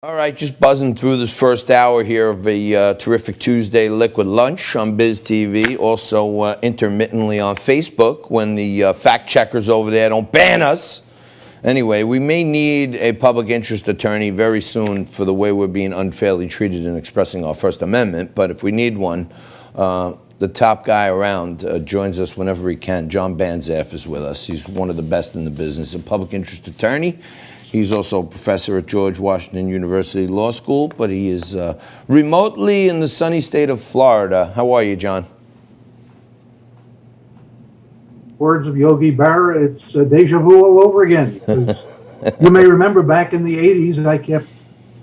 All right, just buzzing through this first hour here of a terrific Tuesday Liquid Lunch on Biz TV, also intermittently on Facebook when the fact checkers over there don't ban us. Anyway, we may need a public interest attorney very soon for the way we're being unfairly treated in expressing our First Amendment, but if we need one, the top guy around joins us whenever he can. Jon Banzhaf is with us. He's one of the best in the business, a public interest attorney. He's also a professor at George Washington University Law School, but he is remotely in the sunny state of Florida. How are you, Jon? Words of Yogi Berra, it's deja vu all over again. You may remember back in the 80s, I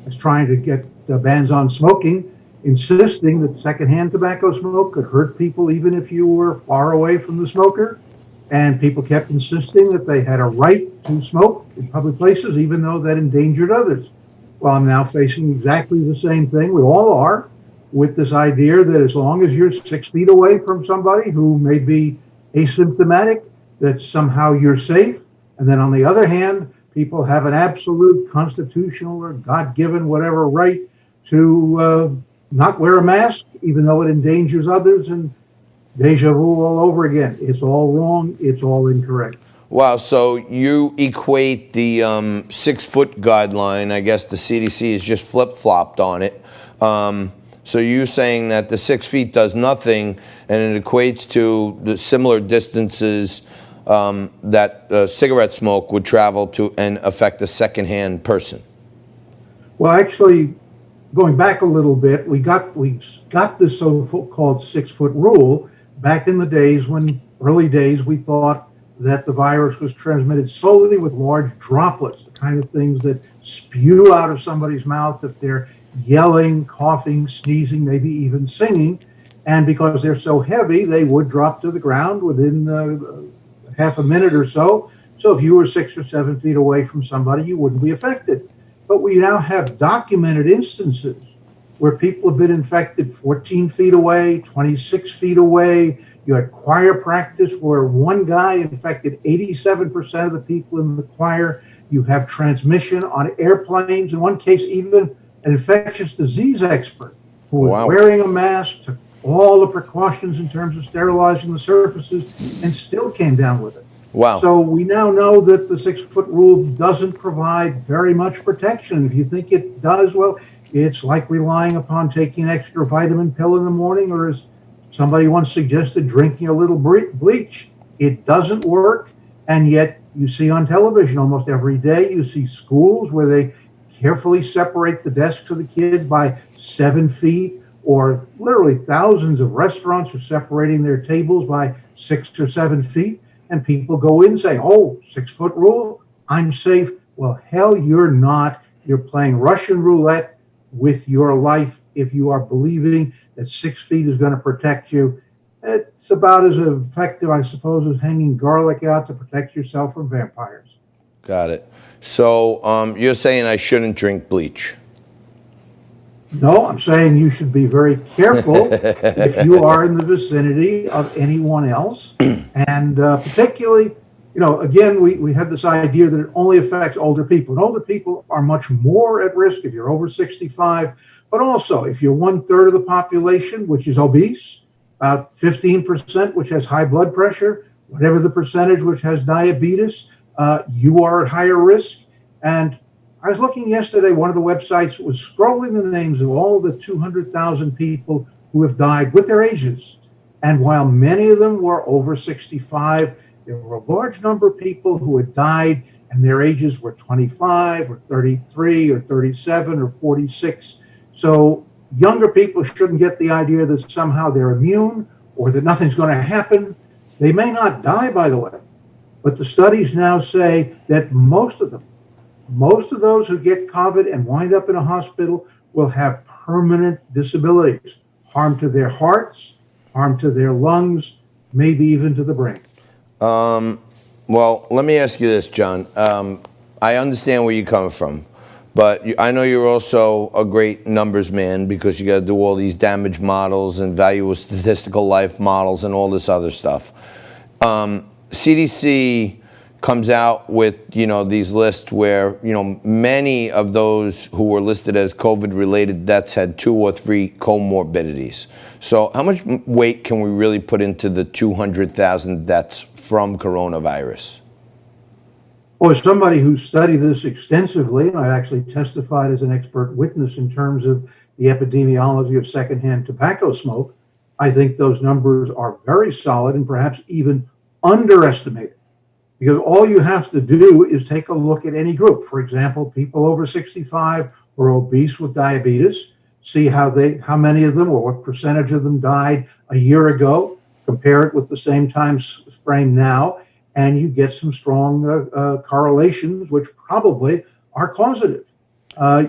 was trying to get bans on smoking, insisting that secondhand tobacco smoke could hurt people even if you were far away from the smoker. And people kept insisting that they had a right to smoke in public places, even though that endangered others. Well, I'm now facing exactly the same thing, we all are, with this idea that as long as you're 6 feet away from somebody who may be asymptomatic, that somehow you're safe. And then on the other hand, people have an absolute constitutional or God-given whatever right to not wear a mask, even though it endangers others. And deja vu all over again. It's all wrong. It's all incorrect. Wow, so you equate the 6-foot guideline, I guess the CDC has just flip-flopped on it. So you're saying that the 6 feet does nothing, and it equates to the similar distances that cigarette smoke would travel to and affect a secondhand person. Well, actually, going back a little bit, we got this so-called 6-foot rule back in the days when, early days, we thought that the virus was transmitted solely with large droplets, the kind of things that spew out of somebody's mouth if they're yelling, coughing, sneezing, maybe even singing. And because they're so heavy, they would drop to the ground within half a minute or so. So if you were 6 or 7 feet away from somebody, you wouldn't be affected. But we now have documented instances where people have been infected 14 feet away, 26 feet away. You had choir practice where one guy infected 87% of the people in the choir. You have transmission on airplanes. In one case, even an infectious disease expert who was wearing a mask, took all the precautions in terms of sterilizing the surfaces, and still came down with it. Wow. So we now know that the 6-foot rule doesn't provide very much protection. If you think it does, well, it's like relying upon taking an extra vitamin pill in the morning, or as somebody once suggested, drinking a little bleach. It doesn't work, and yet you see on television almost every day, you see schools where they carefully separate the desks of the kids by 7 feet, or literally thousands of restaurants are separating their tables by 6 or 7 feet, and people go in and say, oh, 6-foot rule, I'm safe. Well, hell, you're not. You're playing Russian roulette with your life if you are believing that 6 feet is going to protect you. It's about as effective, I suppose, as hanging garlic out to protect yourself from vampires. Got it. So you're saying I shouldn't drink bleach? No, I'm saying you should be very careful if you are in the vicinity of anyone else. And particularly, you know, again, we have this idea that it only affects older people. And older people are much more at risk if you're over 65. But also, if you're 1/3 of the population, which is obese, about 15%, which has high blood pressure, whatever the percentage which has diabetes, you are at higher risk. And I was looking yesterday, one of the websites was scrolling the names of all the 200,000 people who have died with their ages. And while many of them were over 65, there were a large number of people who had died and their ages were 25 or 33 or 37 or 46. So younger people shouldn't get the idea that somehow they're immune or that nothing's going to happen. They may not die, by the way, but the studies now say that most of those who get COVID and wind up in a hospital will have permanent disabilities, harm to their hearts, harm to their lungs, maybe even to the brain. Well, let me ask you this, Jon. I understand where you're coming from, but I know you're also a great numbers man because you got to do all these damage models and value of statistical life models and all this other stuff. CDC comes out with, these lists where, many of those who were listed as COVID-related deaths had 2 or 3 comorbidities. So how much weight can we really put into the 200,000 deaths from coronavirus? Well, as somebody who studied this extensively, and I actually testified as an expert witness in terms of the epidemiology of secondhand tobacco smoke, I think those numbers are very solid and perhaps even underestimated. Because all you have to do is take a look at any group. For example, people over 65 or obese with diabetes, see how many of them or what percentage of them died a year ago, compare it with the same time frame now, and you get some strong correlations, which probably are causative.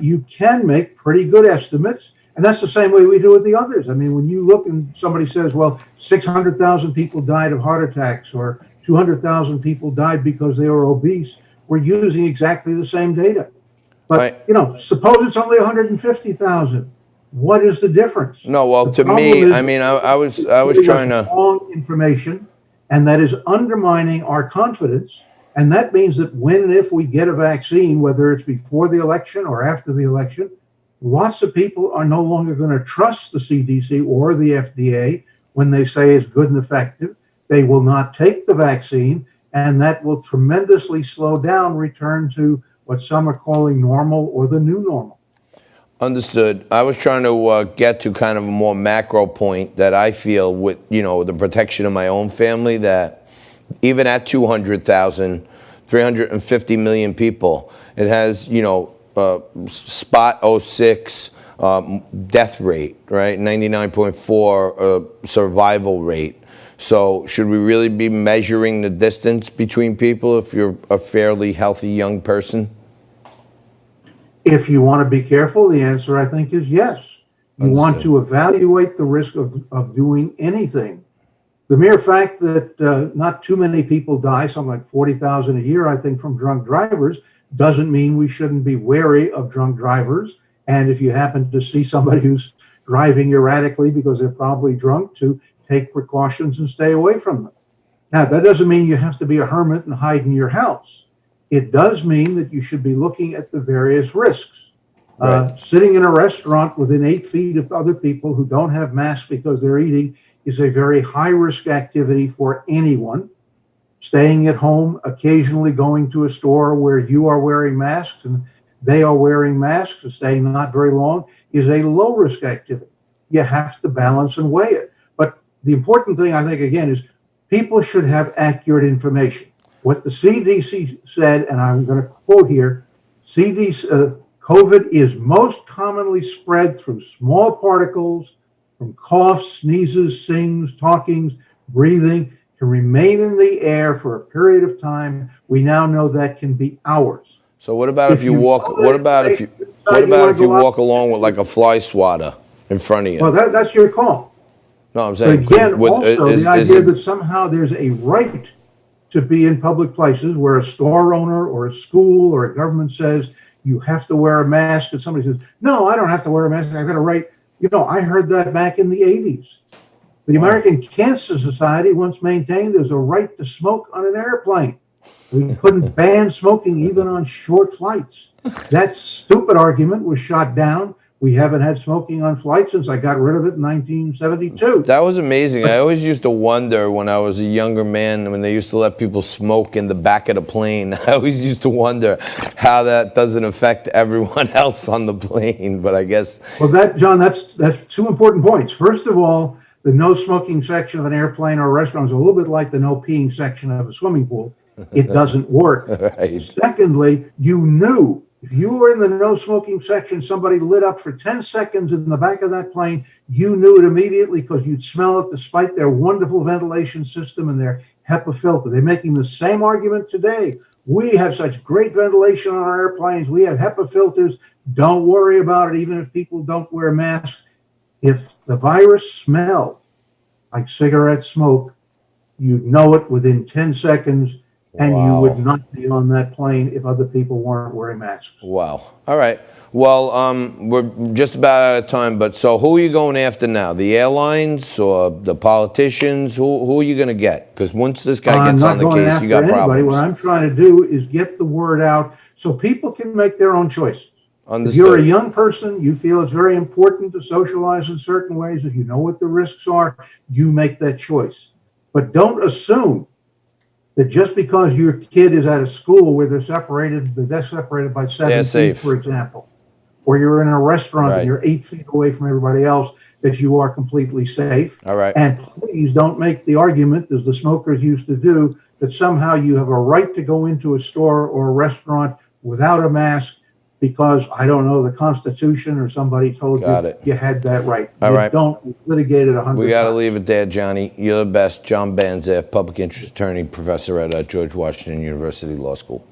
You can make pretty good estimates, and that's the same way we do with the others. I mean, when you look and somebody says, well, 600,000 people died of heart attacks, or 200,000 people died because they were obese, we're using exactly the same data. But, suppose it's only 150,000. What is the difference? No, well, to me, I mean, I was trying to... wrong information, and that is undermining our confidence. And that means that when and if we get a vaccine, whether it's before the election or after the election, lots of people are no longer going to trust the CDC or the FDA when they say it's good and effective. They will not take the vaccine, and that will tremendously slow down return to what some are calling normal or the new normal. Understood. I was trying to get to kind of a more macro point that I feel with, the protection of my own family, that even at 200,000, 350 million people, it has, spot 06 death rate, right? 99.4 survival rate. So should we really be measuring the distance between people if you're a fairly healthy young person? If you want to be careful, the answer, I think, is yes. You want to evaluate the risk of doing anything. The mere fact that not too many people die, something like 40,000 a year, I think, from drunk drivers, doesn't mean we shouldn't be wary of drunk drivers. And if you happen to see somebody who's driving erratically because they're probably drunk, to take precautions and stay away from them. Now, that doesn't mean you have to be a hermit and hide in your house. It does mean that you should be looking at the various risks. Right. Sitting in a restaurant within 8 feet of other people who don't have masks because they're eating is a very high-risk activity for anyone. Staying at home, occasionally going to a store where you are wearing masks and they are wearing masks and staying not very long is a low-risk activity. You have to balance and weigh it. But the important thing, I think, again, is people should have accurate information. What the CDC said, and I'm going to quote here, COVID is most commonly spread through small particles from coughs, sneezes, sings, talkings, breathing, can remain in the air for a period of time. We now know that can be hours. So what about if you walk along with like a fly swatter in front of you? Well, that's your call. No, I'm saying. But again, the idea that somehow there's a right to be in public places where a store owner or a school or a government says you have to wear a mask, and somebody says, no, I don't have to wear a mask, I've got a right. I heard that back in the 80s. The American Cancer Society once maintained there's a right to smoke on an airplane. We couldn't ban smoking even on short flights. That stupid argument was shot down. We haven't had smoking on flights since I got rid of it in 1972. That was amazing. I always used to wonder when I was a younger man, when they used to let people smoke in the back of the plane, I always used to wonder how that doesn't affect everyone else on the plane. But I guess... Well, John, that's 2 important points. First of all, the no smoking section of an airplane or a restaurant is a little bit like the no peeing section of a swimming pool. It doesn't work. Right. Secondly, you knew if you were in the no smoking section, somebody lit up for 10 seconds in the back of that plane, you knew it immediately because you'd smell it despite their wonderful ventilation system and their HEPA filter. They're making the same argument today. We have such great ventilation on our airplanes. We have HEPA filters. Don't worry about it, even if people don't wear masks. If the virus smelled like cigarette smoke, you'd know it within 10 seconds. and you would Wow. not be on that plane if other people weren't wearing masks. Wow. All right. Well, we're just about out of time, but so who are you going after now? The airlines or the politicians? Who are you going to get? Because once this guy I'm gets not on the going case, after you got anybody. problems. What I'm trying to do is get the word out so people can make their own choices. If you're a Understood. young person, you feel it's very important to socialize in certain ways. If you know what the risks are, you make that choice. But don't assume that just because your kid is at a school where they're separated by 7 feet, safe. for example, or you're in a restaurant Right. and you're 8 feet away from everybody else, that you are completely safe. All right. And please don't make the argument, as the smokers used to do, that somehow you have a right to go into a store or a restaurant without a mask because, I don't know, the Constitution or somebody told Got you it. you had that right. All You right. don't litigate it 100 We got to times. leave it there, Johnny. You're the best. Jon Banzhaf, public interest attorney, professor at George Washington University Law School.